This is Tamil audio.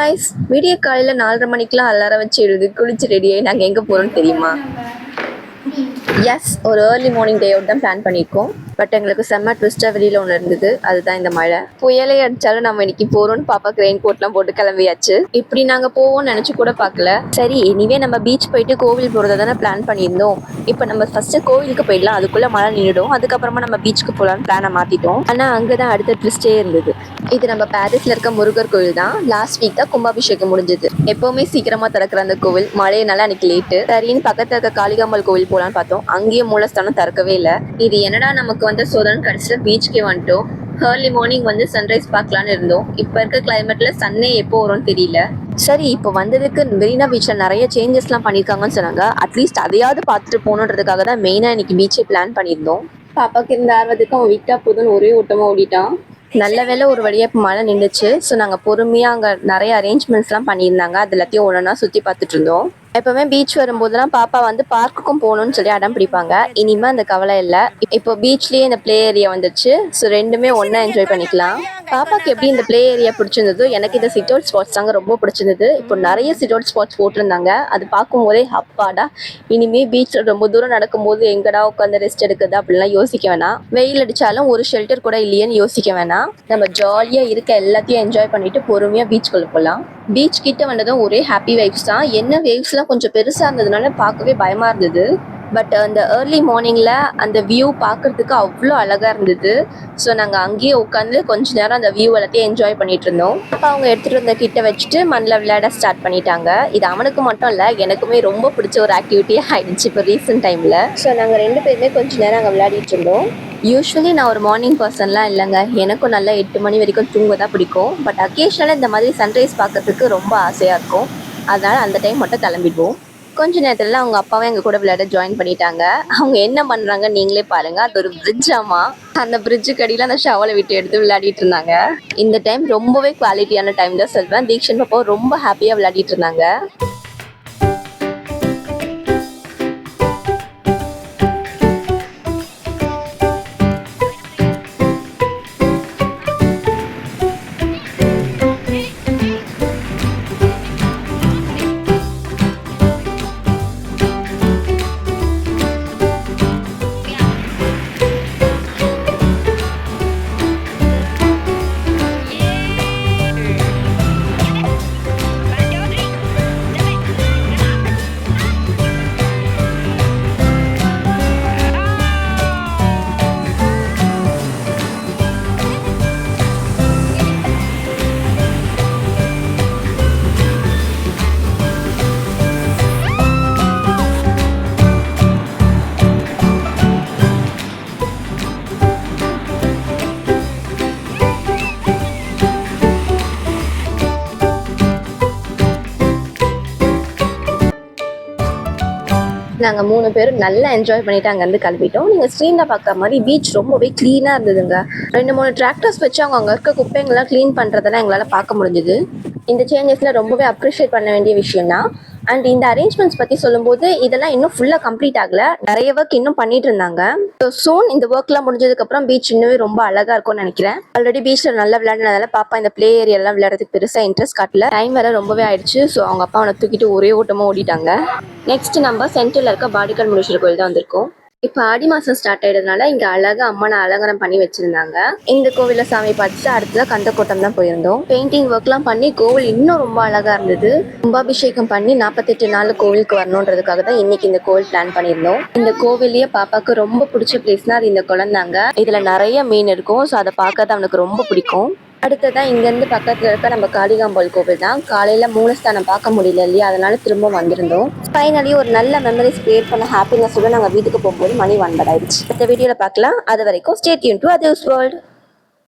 காய்ஸ், விடிய காலையில் 4:30 மணிக்கெலாம் அலாரம் வச்சு எழுது குளிச்சு ரெடியாகி நாங்கள் எங்கே போகிறோம்னு தெரியுமா? எஸ், ஒரு ஏர்லி மார்னிங் டே அவுட் தான் பிளான் பண்ணியிருக்கோம். பட் எங்களுக்கு செம்ம ட்விஸ்ட்டாக வெளியில் ஒன்று இருந்தது. அதுதான் இந்த மழை. புயலே அடித்தாலும் நம்ம இன்னைக்கு போகிறோன்னு பாப்பாக்கு ரெயின் கோட்லாம் போட்டு கிளம்பியாச்சு. இப்படி நாங்கள் போவோம்னு நினச்சி கூட பார்க்கல. சரி, இனிவே நம்ம பீச் போயிட்டு கோவில் போகிறத தானே பிளான் பண்ணியிருந்தோம். இப்போ நம்ம ஃபஸ்ட்டு கோவிலுக்கு போயிடலாம், அதுக்குள்ளே மழை நின்றுடும். அதுக்கப்புறமா நம்ம பீச்சுக்கு போகலான்னு பிளானை மாற்றிட்டோம். ஆனால் அங்கே தான் அடுத்த ட்விஸ்டே இருந்தது. இது நம்ம பாரிஸில் இருக்க முருகர் கோவில் தான். லாஸ்ட் வீக் தான் கும்பாபிஷேகம் முடிஞ்சது. எப்போவுமே சீக்கிரமாக திறக்கிற அந்த கோவில் மழையினால அன்னைக்கு லேட்டு. சரின்னு பக்கத்தில் இருக்க காளிகாம்பல் கோவில் போகலான்னு பார்த்தோம். அங்கேயும் மூலஸ்தானம் திறக்கவே இல்லை. இது என்னடா நமக்கு வந்து சோதனை கடைசியில் பீச்சுக்கே வந்துட்டோம். ஏர்லி மார்னிங் வந்து சன்ரைஸ் பார்க்கலான்னு இருந்தோம். இப்போ இருக்க கிளைமேட்ல சன்னே எப்போ வரும்னு தெரியல. சரி, இப்போ வந்ததுக்கு மெரினா பீச்சில் நிறைய சேஞ்சஸ்லாம் பண்ணியிருக்காங்கன்னு சொன்னாங்க. அட்லீஸ்ட் அதையாவது பார்த்துட்டு போகணுன்றதுக்காக தான் மெயினாக இன்னைக்கு பீச்சே பிளான் பண்ணியிருந்தோம். பாப்பாக்கு இருந்த ஆர்வத்துக்கு அவன் விட்டா போதுன்னு ஒரே ஓட்டமாக ஓடிட்டான். நல்ல வேலை ஒரு வழியாக இப்போ மழை நின்றுச்சு. ஸோ நாங்கள் பொறுமையாக அங்கே நிறைய அரேஞ்ச்மெண்ட்ஸ்லாம் பண்ணியிருந்தாங்க. அது எல்லாத்தையும் ஒன்றா சுற்றி பார்த்துட்டு இருந்தோம். எப்போவுமே பீச் வரும்போதெல்லாம் பாப்பா வந்து பார்க்குக்கும் போகணும்னு சொல்லி அடம் பிடிப்பாங்க. இனிமேல் அந்த கவலை இல்லை. இப்போ பீச்லேயே இந்த ப்ளே ஏரியா வந்துச்சு. ஸோ ரெண்டுமே ஒன்றா என்ஜாய் பண்ணிக்கலாம். பாப்பாக்கு எப்படி இந்த ப்ளே ஏரியா பிடிச்சிருந்ததோ, எனக்கு இந்த சிட் அவுட் ஸ்பாட்ஸ் தாங்க ரொம்ப பிடிச்சிருந்தது. இப்போ நிறைய சிட் அவுட் ஸ்பாட்ஸ் போட்டிருந்தாங்க. அது பார்க்கும்போதே அப்பாடா, இனிமேல் பீச்சில் ரொம்ப தூரம் நடக்கும்போது எங்கடா உட்காந்து ரெஸ்ட் எடுக்குது அப்படின்லாம் யோசிக்க வேணாம். வெயில் அடித்தாலும் ஒரு ஷெல்டர் கூட இல்லையேன்னு யோசிக்க வேணாம். நம்ம ஜாலியாக இருக்க எல்லாத்தையும் என்ஜாய் பண்ணிட்டு பொறுமையாக பீச்சுக்குள்ளே போகலாம். பீச் கிட்ட வந்ததும் ஒரே ஹாப்பி வைப்ஸ் தான். என்ன வேவ்ஸ்லாம் கொஞ்சம் பெருசாக இருந்ததுனால பார்க்கவே பயமாக இருந்தது. பட் அந்த ஏர்லி மார்னிங்கில் அந்த வியூ பார்க்குறதுக்கு அவ்வளோ அழகாக இருந்தது. ஸோ நாங்கள் அங்கேயே உட்காந்து கொஞ்ச நேரம் அந்த வியூ எல்லாத்தையும் என்ஜாய் பண்ணிட்டு இருந்தோம். அப்போ அவங்க எடுத்துகிட்டு வந்த கிட்ட வச்சுட்டு மண்ணில் விளையாட ஸ்டார்ட் பண்ணிட்டாங்க. இது அவனுக்கு மட்டும் இல்லை, எனக்குமே ரொம்ப பிடிச்ச ஒரு ஆக்டிவிட்டியாக ஆயிடுச்சு இப்போ ரீசெண்ட் டைமில். ஸோ நாங்கள் 2 பேருமே கொஞ்ச நேரம் அங்கே விளையாடிட்டு இருந்தோம். யூஸ்வலி நான் ஒரு மார்னிங் பர்சன்லாம் இல்லைங்க. எனக்கும் நல்லா 8 மணி வரைக்கும் தூங்க தான் பிடிக்கும். பட் அக்கேஷனலாக இந்த மாதிரி சன்ரைஸ் பார்க்கறதுக்கு ரொம்ப ஆசையாக இருக்கும். அதனால் அந்த டைம் மட்டும் கிளம்பிடுவோம். கொஞ்ச நேரத்தில் அவங்க அப்பாவும் எங்கள் கூட விளையாட ஜாயின் பண்ணிட்டாங்க. அவங்க என்ன பண்ணுறாங்க நீங்களே பாருங்கள். அது ஒரு பிரிட்ஜாமா. அந்த பிரிட்ஜுக்கு அடியில் அந்த ஷவலை விட்டு எடுத்து விளையாடிட்டு இருந்தாங்க. இந்த டைம் ரொம்பவே குவாலிட்டியான டைம் தான் சொல்வேன். தீக்ஷன் பாப்பா ரொம்ப ஹாப்பியாக விளையாடிட்டு இருந்தாங்க. நாங்கள் 3 பேரும் நல்லா என்ஜாய் பண்ணிட்டு அங்கேருந்து கிளம்பிட்டோம். நீங்கள் ஸ்க்ரீனில் பார்க்குற மாதிரி பீச் ரொம்பவே க்ளீனாக இருந்ததுங்க. 2-3 டிராக்டர்ஸ் வச்சு அவங்க அங்கே இருக்க குப்பைங்கள்லாம் க்ளீன் பண்ணுறதெல்லாம் எங்களால் பார்க்க முடிஞ்சுது. இந்த சேஞ்சஸில் ரொம்பவே அப்ரிஷியேட் பண்ண வேண்டிய விஷயம் தான். அண்ட் இந்த அரேஞ்ச்மெண்ட்ஸ் பற்றி சொல்லும்போது இதெல்லாம் இன்னும் ஃபுல்லாக கம்ப்ளீட் ஆகலை. நிறைய ஒர்க் இன்னும் பண்ணிட்டு இருந்தாங்க. ஸோ சூன் இந்த ஒர்க்லாம் முடிஞ்சதுக்கப்புறம் பீச் இன்னுமே ரொம்ப அழகாக இருக்கும்னு நினைக்கிறேன். ஆல்ரெடி பீச்சில் நல்லா விளையாடுனதால பாப்பா இந்த ப்ளே ஏரியாலாம் விளையாடுறதுக்கு பெருசாக இன்ட்ரெஸ்ட் காட்டல. டைம் வேறு ரொம்பவே ஆயிடுச்சு. ஸோ அவங்க அப்பா அவனை தூக்கிட்டு ஒரே ஓட்டமாக ஓடிட்டாங்க. நெக்ஸ்ட் நம்ம சென்டரில் இருக்க பாடிக்கல் முனீஸ்வரர் கோயில் தான் வந்திருக்கோம். இப்போ ஆடி மாதம் ஸ்டார்ட் ஆகிடுறதுனால இங்கே அழகாக அம்மனை அலங்காரம் பண்ணி வச்சுருந்தாங்க. இந்த கோவிலில் சாமி பார்த்துட்டு அடுத்ததாக கந்தக்கோட்டம் தான் போயிருந்தோம். பெயிண்டிங் ஒர்க்லாம் பண்ணி கோவில் இன்னும் ரொம்ப அழகாக இருந்தது. கும்பாபிஷேகம் பண்ணி 48 நாள் கோவிலுக்கு வரணுன்றதுக்காக தான் இன்னைக்கு இந்த கோவில் பிளான் பண்ணியிருந்தோம். இந்த கோவிலையே பாப்பாவுக்கு ரொம்ப பிடிச்ச பிளேஸ்னால் அது இந்த குளம் தாங்க. இதில் நிறைய மீன் இருக்கும். ஸோ அதை பார்க்கறது அவனுக்கு ரொம்ப பிடிக்கும். அடுத்ததான் இங்கேருந்து பக்கத்தில் இருக்க நம்ம காளிகாம்பாள் கோவில் தான். காலையில் மூலஸ்தானம் பார்க்க முடியல இல்லையா, அதனால திரும்ப வந்திருந்தோம். ஃபைனலி ஒரு நல்ல மெமரிஸ் கிரியேட் பண்ண ஹாப்பினஸோட நாங்கள் வீட்டுக்கு போகும்போது மணி 9 ஆயிடுச்சு. இந்த வீடியோவில் பார்க்கலாம். அது வரைக்கும் stay tune to others world.